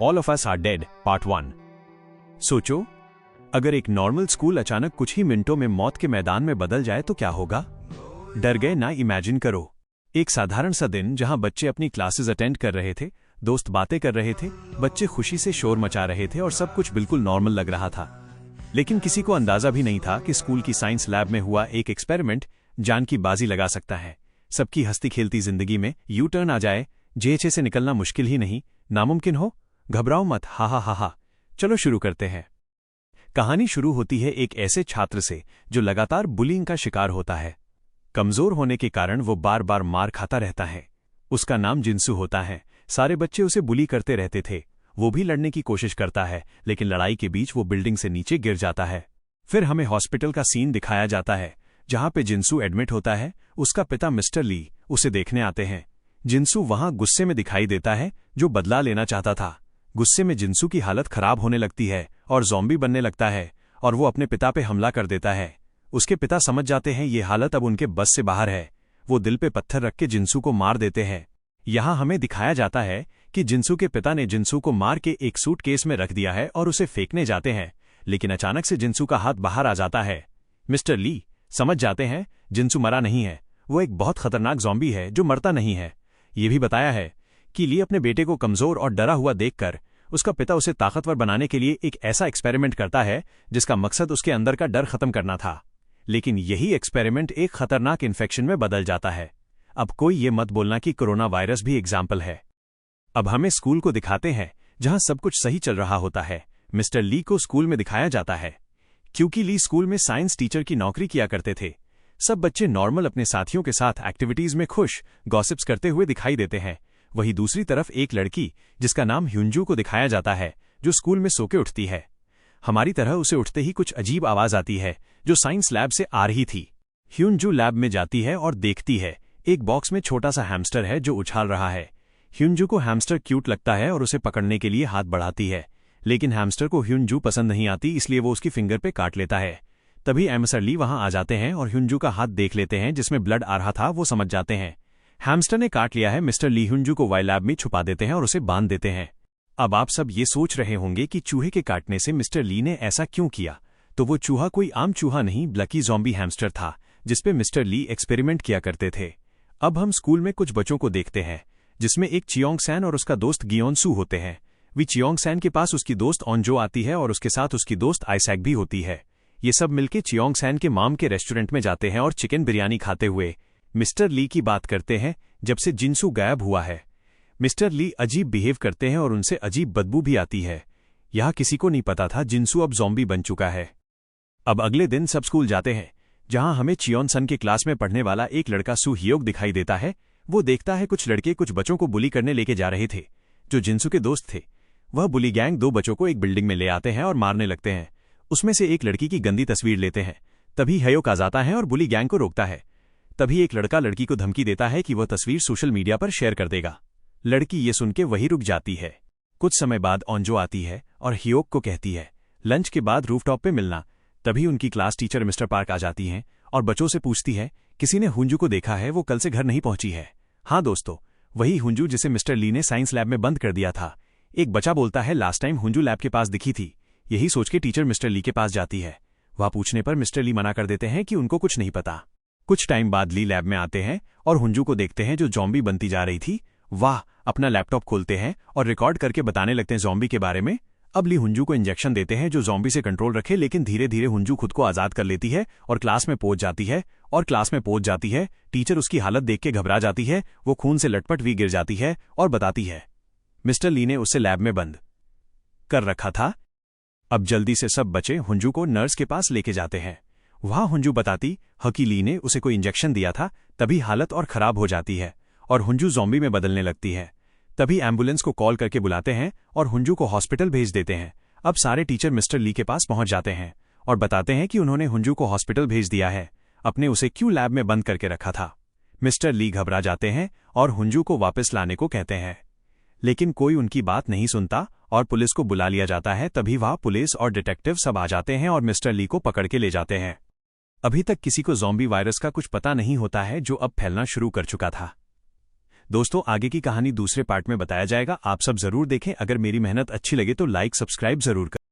All of us are dead part 1। सोचो, अगर एक नॉर्मल स्कूल अचानक कुछ ही मिनटों में मौत के मैदान में बदल जाए तो क्या होगा? डर गए ना? इमेजिन करो, एक साधारण सा दिन जहां बच्चे अपनी क्लासेस अटेंड कर रहे थे, दोस्त बातें कर रहे थे, बच्चे खुशी से शोर मचा रहे थे और सब कुछ बिल्कुल नॉर्मल लग रहा था। लेकिन किसी को अंदाजा भी नहीं था कि स्कूल की साइंस लैब में हुआ एक एक्सपेरिमेंट जान की बाजी लगा सकता है। सबकी हंसती खेलती जिंदगी में यू टर्न आ जाए, जेएचए से निकलना मुश्किल ही नहीं, नामुमकिन हो। घबराओ मत, हा हा हा हा। चलो शुरू करते हैं। कहानी शुरू होती है एक ऐसे छात्र से जो लगातार बुलिंग का शिकार होता है। कमजोर होने के कारण वो बार बार मार खाता रहता है। उसका नाम जिनसू होता है। सारे बच्चे उसे बुली करते रहते थे। वो भी लड़ने की कोशिश करता है, लेकिन लड़ाई के बीच वो बिल्डिंग से नीचे गिर जाता है। फिर हमें हॉस्पिटल का सीन दिखाया जाता है जहां पे जिनसू एडमिट होता है। उसका पिता मिस्टर ली उसे देखने आते हैं। जिनसू वहां गुस्से में दिखाई देता है, जो बदला लेना चाहता था। गुस्से में जिनसू की हालत खराब होने लगती है और ज़ॉम्बी बनने लगता है और वो अपने पिता पे हमला कर देता है। उसके पिता समझ जाते हैं ये हालत अब उनके बस से बाहर है। वो दिल पे पत्थर रख के जिनसू को मार देते हैं। यहां हमें दिखाया जाता है कि जिनसू के पिता ने जिनसू को मार के एक सूटकेस में रख दिया है और उसे फेंकने जाते हैं, लेकिन अचानक से जिनसू का हाथ बाहर आ जाता है। मिस्टर ली समझ जाते हैं जिनसू मरा नहीं है, वो एक बहुत खतरनाक ज़ॉम्बी है जो मरता नहीं है। ये भी बताया है कि ली अपने बेटे को कमजोर और डरा हुआ देखकर उसका पिता उसे ताकतवर बनाने के लिए एक ऐसा एक्सपेरिमेंट करता है जिसका मकसद उसके अंदर का डर खत्म करना था। लेकिन यही एक्सपेरिमेंट एक खतरनाक इन्फेक्शन में बदल जाता है। अब कोई ये मत बोलना कि कोरोना वायरस भी एग्जाम्पल है। अब हमें स्कूल को दिखाते हैं जहां सब कुछ सही चल रहा होता है। मिस्टर ली को स्कूल में दिखाया जाता है क्योंकि ली स्कूल में साइंस टीचर की नौकरी किया करते थे। सब बच्चे नॉर्मल अपने साथियों के साथ एक्टिविटीज में खुश गॉसिप्स करते हुए दिखाई देते हैं। वहीं दूसरी तरफ एक लड़की जिसका नाम ह्यूंजू को दिखाया जाता है जो स्कूल में सो के उठती है। हमारी तरह उसे उठते ही कुछ अजीब आवाज आती है जो साइंस लैब से आ रही थी। ह्यूंजू लैब में जाती है और देखती है एक बॉक्स में छोटा सा हैमस्टर है जो उछाल रहा है। ह्यूंजू को हैमस्टर क्यूट लगता है और उसे पकड़ने के लिए हाथ बढ़ाती है, लेकिन हैमस्टर को ह्यूंजू पसंद नहीं आती, इसलिए वो उसकी फिंगर पे काट लेता है। तभी एमएसआर ली वहां आ जाते हैं और ह्यूंजू का हाथ देख लेते हैं जिसमें ब्लड आ रहा था। वो समझ जाते हैं हैमस्टर ने काट लिया है। मिस्टर ली ह्यूंजू को वाई लैब में छुपा देते हैं और उसे बांध देते हैं। अब आप सब ये सोच रहे होंगे कि चूहे के काटने से मिस्टर ली ने ऐसा क्यों किया। तो वो चूहा कोई आम चूहा नहीं, ब्लकी ज़ॉम्बी हैमस्टर था जिसपे मिस्टर ली एक्सपेरिमेंट किया करते थे। अब हम स्कूल में कुछ बच्चों को देखते हैं जिसमें एक चियोंग सैन और उसका दोस्त गियोनसू होते हैं। वी चियोंग सैन के पास उसकी दोस्त ऑनजो आती है और उसके साथ उसकी दोस्त आइसैक भी होती है। ये सब मिलके चियोंग सैन के माम के रेस्टोरेंट में जाते हैं और चिकन बिरयानी खाते हुए मिस्टर ली की बात करते हैं जब से जिनसू गायब हुआ है। मिस्टर ली अजीब बिहेव करते हैं और उनसे अजीब बदबू भी आती है। यह किसी को नहीं पता था जिनसू अब ज़ॉम्बी बन चुका है। अब अगले दिन सब स्कूल जाते हैं जहां हमें चियोन सन के क्लास में पढ़ने वाला एक लड़का सू हियोक दिखाई देता है। वो देखता है कुछ लड़के कुछ बच्चों को बुली करने लेके जा रहे थे जो जिनसू के दोस्त थे। वह बुली गैंग दो बच्चों को एक बिल्डिंग में ले आते हैं और मारने लगते हैं। उसमें से एक लड़की की गंदी तस्वीर लेते हैं। तभी हियोक आ जाता है और बुली गैंग को रोकता है। तभी एक लड़का लड़की को धमकी देता है कि वह तस्वीर सोशल मीडिया पर शेयर कर देगा। लड़की ये सुन के वहीं रुक जाती है। कुछ समय बाद ऑनजो आती है और हियोक को कहती है लंच के बाद रूफटॉप पे मिलना। तभी उनकी क्लास टीचर मिस्टर पार्क आ जाती हैं और बच्चों से पूछती है किसी ने हुंजू को देखा है, वो कल से घर नहीं पहुंची है। हाँ दोस्तों, वही हुंजू जिसे मिस्टर ली ने साइंस लैब में बंद कर दिया था। एक बच्चा बोलता है लास्ट टाइम हुंजू लैब के पास दिखी थी। यही सोच के टीचर मिस्टर ली के पास जाती है। वहां पूछने पर मिस्टर ली मना कर देते हैं कि उनको कुछ नहीं पता। कुछ टाइम बाद ली लैब में आते हैं और हुंजू को देखते हैं जो ज़ॉम्बी बनती जा रही थी। वाह, अपना लैपटॉप खोलते हैं और रिकॉर्ड करके बताने लगते हैं ज़ॉम्बी के बारे में। अब ली हुंजू को इंजेक्शन देते हैं जो ज़ॉम्बी से कंट्रोल रखे, लेकिन धीरे धीरे हुंजू खुद को आज़ाद कर लेती है और क्लास में पहुंच जाती है। टीचर उसकी हालत देख के घबरा जाती है। वो खून से लटपट भी गिर जाती है और बताती है मिस्टर ली ने उसे लैब में बंद कर रखा था। अब जल्दी से सब बच्चे हुंजू को नर्स के पास लेके जाते हैं। वहां हुंजू बताती कि ली ने उसे कोई इंजेक्शन दिया था। तभी हालत और खराब हो जाती है और हुंजू ज़ॉम्बी में बदलने लगती है। तभी एम्बुलेंस को कॉल करके बुलाते हैं और हुंजू को हॉस्पिटल भेज देते हैं। अब सारे टीचर मिस्टर ली के पास पहुंच जाते हैं और बताते हैं कि उन्होंने हुंजू को हॉस्पिटल भेज दिया है, अपने उसे क्यों लैब में बंद करके रखा था। मिस्टर ली घबरा जाते हैं और हुंजू को वापस लाने को कहते हैं, लेकिन कोई उनकी बात नहीं सुनता और पुलिस को बुला लिया जाता है। तभी वहां पुलिस और डिटेक्टिव सब आ जाते हैं और मिस्टर ली को पकड़ के ले जाते हैं। अभी तक किसी को ज़ॉम्बी वायरस का कुछ पता नहीं होता है जो अब फैलना शुरू कर चुका था। दोस्तों आगे की कहानी दूसरे पार्ट में बताया जाएगा, आप सब जरूर देखें। अगर मेरी मेहनत अच्छी लगे तो लाइक सब्सक्राइब जरूर करें।